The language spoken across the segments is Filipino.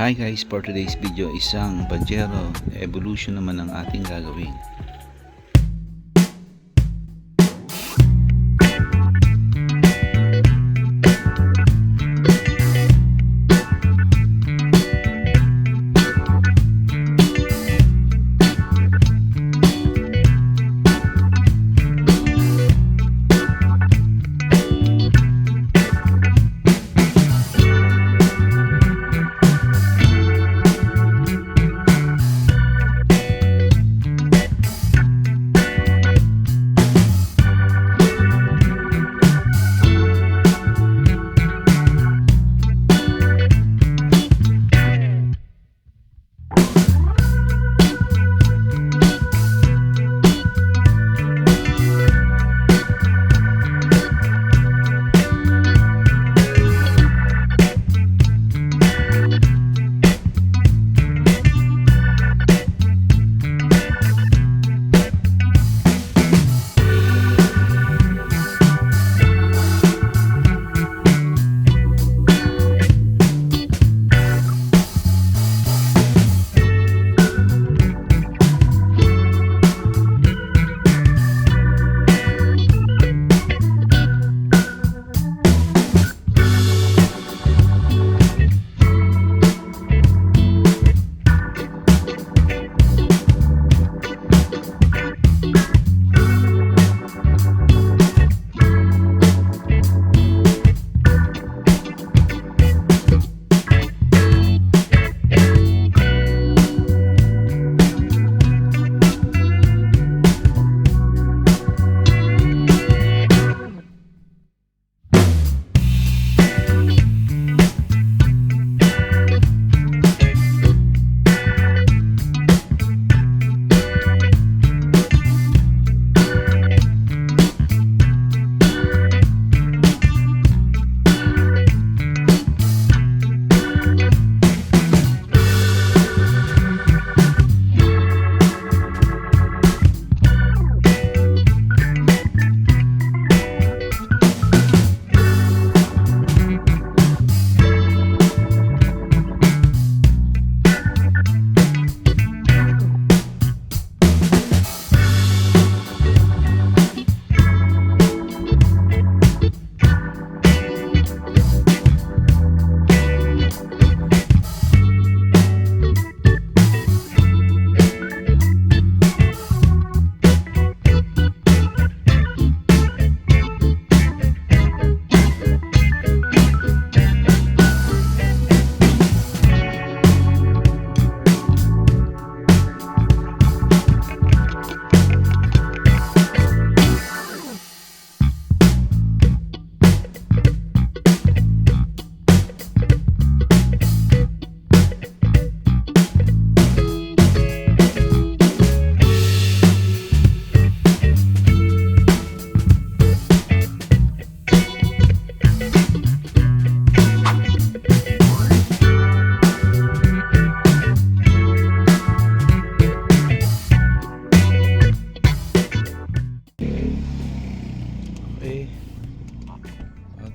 Hi guys, for today's video isang Pajero evolution naman ang ating gagawin.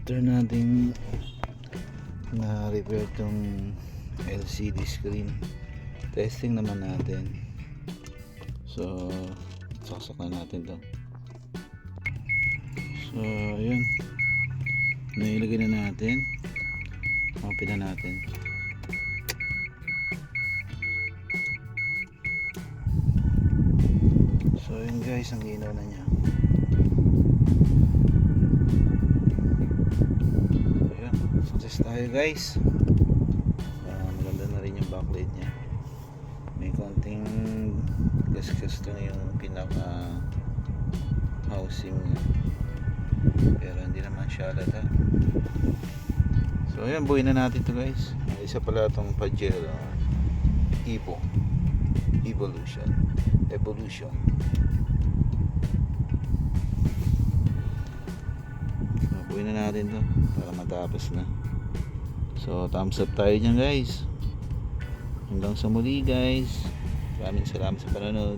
After natin na-repair tong LCD screen, testing naman natin. So saksak na natin to. So yun, nailagay na natin, open na natin. So yun guys, ang ginawa na niya. Success tayo guys. Maganda na rin yung backlight nya. May konting gas-gas to yung pinaka housing nya, pero hindi naman siya halata. So ayan, buuin na natin to guys. Isa pala itong Pajero Evolution. So, buuin na natin to para matapos na. So thumbs up tayo dyan guys. Hanggang sa muli guys. Maraming salamat sa panonood.